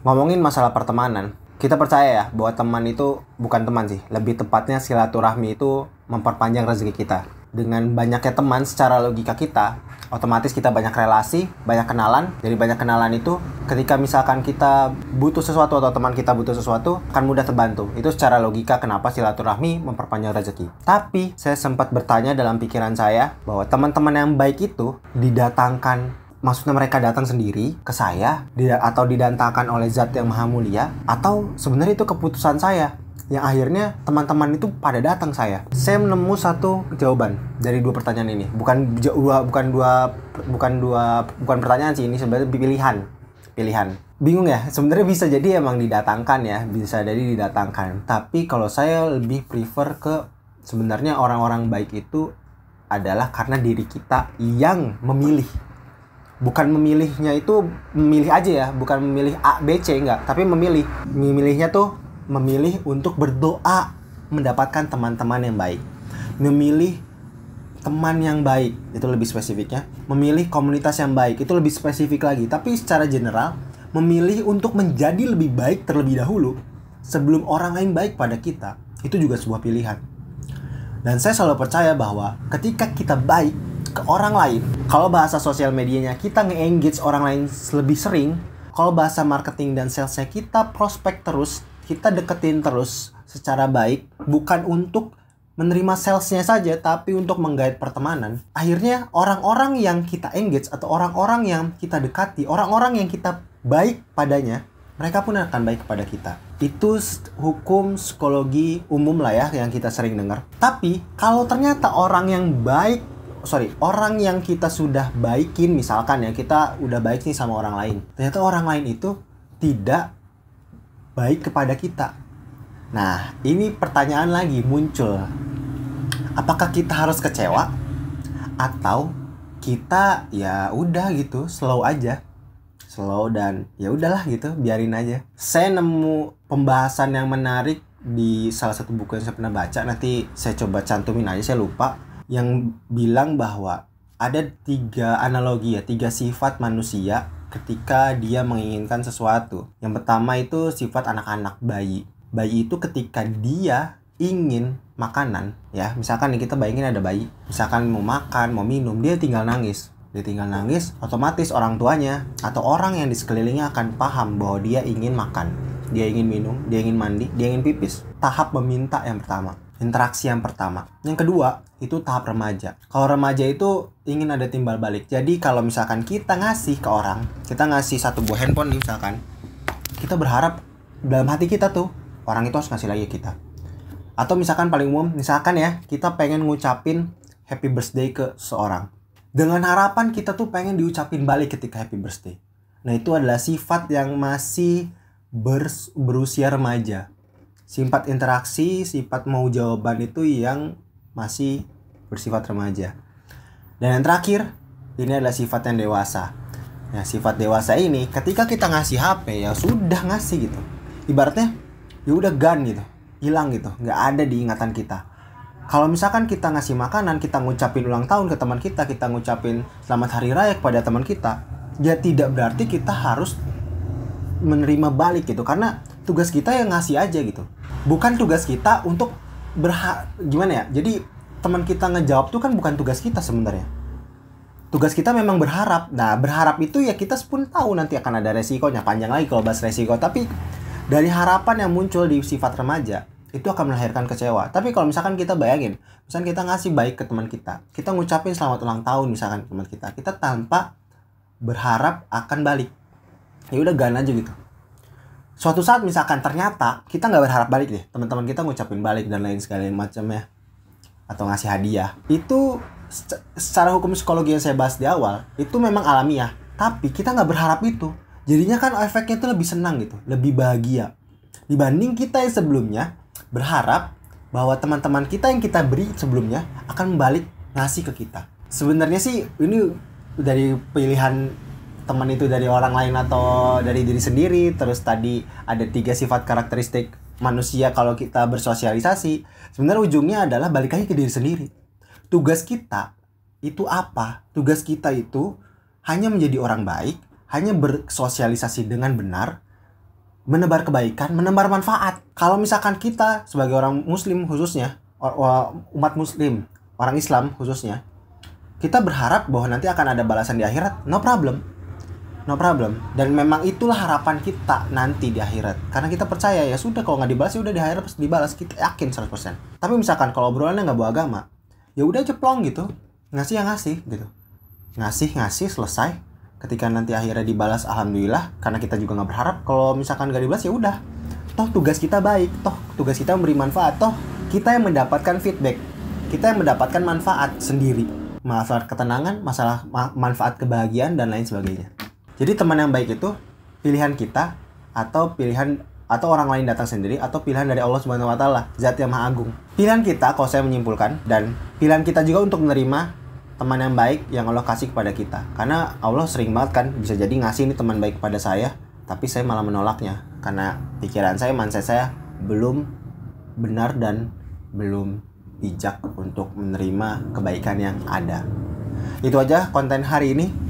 Ngomongin masalah pertemanan, kita percaya ya bahwa teman itu bukan teman sih. Lebih tepatnya silaturahmi itu memperpanjang rezeki kita. Dengan banyaknya teman secara logika kita, otomatis kita banyak relasi, banyak kenalan. Dari banyak kenalan itu, ketika misalkan kita butuh sesuatu atau teman kita butuh sesuatu, akan mudah terbantu. Itu secara logika kenapa silaturahmi memperpanjang rezeki. Tapi, saya sempat bertanya dalam pikiran saya bahwa teman-teman yang baik itu didatangkan, maksudnya mereka datang sendiri ke saya atau didatangkan oleh zat yang maha mulia, atau sebenarnya itu keputusan saya yang akhirnya teman-teman itu pada datang saya menemu satu jawaban dari dua pertanyaan ini. Bukan pertanyaan sih, ini sebenarnya pilihan. Bingung ya, sebenarnya bisa jadi emang didatangkan ya, bisa jadi didatangkan. Tapi kalau saya lebih prefer ke sebenarnya orang-orang baik itu adalah karena diri kita yang memilih. Bukan memilihnya itu memilih aja ya, bukan memilih A, B, C, enggak. Tapi memilihnya tuh memilih untuk berdoa mendapatkan teman-teman yang baik. Memilih teman yang baik, itu lebih spesifiknya. Memilih komunitas yang baik, itu lebih spesifik lagi. Tapi secara general, memilih untuk menjadi lebih baik terlebih dahulu sebelum orang lain baik pada kita, itu juga sebuah pilihan. Dan saya selalu percaya bahwa ketika kita baik ke orang lain, kalau bahasa sosial medianya kita nge-engage orang lain lebih sering, kalau bahasa marketing dan salesnya kita prospek terus, kita deketin terus secara baik, bukan untuk menerima salesnya saja, tapi untuk menggait pertemanan. Akhirnya orang-orang yang kita engage atau orang-orang yang kita dekati, orang-orang yang kita baik padanya, mereka pun akan baik kepada kita. Itu hukum psikologi umum lah ya yang kita sering dengar. Tapi kalau ternyata orang yang kita sudah baikin, misalkan ya kita udah baik nih sama orang lain, ternyata orang lain itu tidak baik kepada kita. Nah, ini pertanyaan lagi muncul. Apakah kita harus kecewa atau kita ya udah gitu, slow dan ya udahlah gitu, biarin aja. Saya nemu pembahasan yang menarik di salah satu buku yang saya pernah baca, nanti saya coba cantumin aja, saya lupa, yang bilang bahwa ada 3 analogi ya, 3 sifat manusia ketika dia menginginkan sesuatu. Yang pertama itu sifat anak-anak, bayi. Bayi itu ketika dia ingin makanan, ya misalkan nih kita bayangin ada bayi, misalkan mau makan, mau minum, dia tinggal nangis, otomatis orang tuanya atau orang yang di sekelilingnya akan paham bahwa dia ingin makan, dia ingin minum, dia ingin mandi, dia ingin pipis. Tahap meminta yang pertama, interaksi yang pertama. Yang kedua, itu tahap remaja. Kalau remaja itu ingin ada timbal balik. Jadi kalau misalkan kita ngasih ke orang, kita ngasih satu buah handphone nih misalkan, kita berharap dalam hati kita tuh, orang itu harus ngasih lagi ke kita. Atau misalkan paling umum, misalkan ya, kita pengen ngucapin happy birthday ke seorang, dengan harapan kita tuh pengen diucapin balik ketika happy birthday. Nah, itu adalah sifat yang masih berusia remaja. Sifat interaksi, sifat mau jawaban itu yang masih bersifat remaja. Dan yang terakhir, ini adalah sifat yang dewasa. Nah, sifat dewasa ini ketika kita ngasih HP, ya sudah ngasih gitu. Ibaratnya, ya udah gone gitu, hilang gitu, nggak ada di ingatan kita. Kalau misalkan kita ngasih makanan, kita ngucapin ulang tahun ke teman kita ngucapin selamat hari raya kepada teman kita, ya tidak berarti kita harus menerima balik gitu, karena tugas kita yang ngasih aja gitu. Bukan tugas kita untuk gimana ya? Jadi teman kita ngejawab tuh kan bukan tugas kita sebenarnya. Tugas kita memang berharap. Nah, berharap itu ya kita pun tahu nanti akan ada resikonya. Panjang lagi kalau bahas resiko, tapi dari harapan yang muncul di sifat remaja itu akan melahirkan kecewa. Tapi kalau misalkan kita bayangin, misalkan kita ngasih baik ke teman kita ngucapin selamat ulang tahun misalkan ke teman kita tanpa berharap akan balik, ya udah gan aja gitu. Suatu saat misalkan ternyata kita nggak berharap balik deh, teman-teman kita ngucapin balik dan lain segala macamnya, atau ngasih hadiah, itu secara hukum psikologi yang saya bahas di awal itu memang alamiah, tapi kita nggak berharap itu. Jadinya kan efeknya itu lebih senang gitu, lebih bahagia dibanding kita yang sebelumnya berharap bahwa teman-teman kita yang kita beri sebelumnya akan balik ngasih ke kita. Sebenarnya sih ini dari pilihan teman itu dari orang lain atau dari diri sendiri. Terus tadi ada 3 sifat karakteristik manusia kalau kita bersosialisasi. Sebenarnya ujungnya adalah balik lagi ke diri sendiri. Tugas kita itu apa? Tugas kita itu hanya menjadi orang baik, hanya bersosialisasi dengan benar, menebar kebaikan, menebar manfaat. Kalau misalkan kita sebagai orang muslim khususnya, umat muslim, orang Islam khususnya, kita berharap bahwa nanti akan ada balasan di akhirat, no problem. Dan memang itulah harapan kita nanti di akhirat. Karena kita percaya ya sudah, kalau nggak dibalas ya udah di akhirat pasti dibalas, kita yakin 100%. Tapi misalkan kalau obrolannya nggak bawa agama, ya udah ceplong gitu, ngasih ya ngasih gitu, ngasih selesai. Ketika nanti akhirnya dibalas, alhamdulillah, karena kita juga nggak berharap. Kalau misalkan nggak dibalas ya udah, toh tugas kita baik, toh tugas kita memberi manfaat, toh kita yang mendapatkan feedback, kita yang mendapatkan manfaat sendiri, manfaat ketenangan, manfaat kebahagiaan dan lain sebagainya. Jadi teman yang baik itu pilihan kita, atau orang lain datang sendiri, atau pilihan dari Allah Subhanahu wa taala, Zat yang Maha Agung. Pilihan kita, kalau saya menyimpulkan, dan pilihan kita juga untuk menerima teman yang baik yang Allah kasih kepada kita. Karena Allah sering banget kan bisa jadi ngasih ini teman baik kepada saya, tapi saya malah menolaknya karena pikiran saya, mindset saya belum benar dan belum bijak untuk menerima kebaikan yang ada. Itu aja konten hari ini.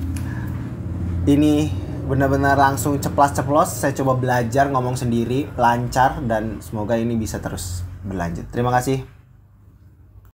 Ini benar-benar langsung ceplas-ceplos. Saya coba belajar ngomong sendiri lancar dan semoga ini bisa terus berlanjut. Terima kasih.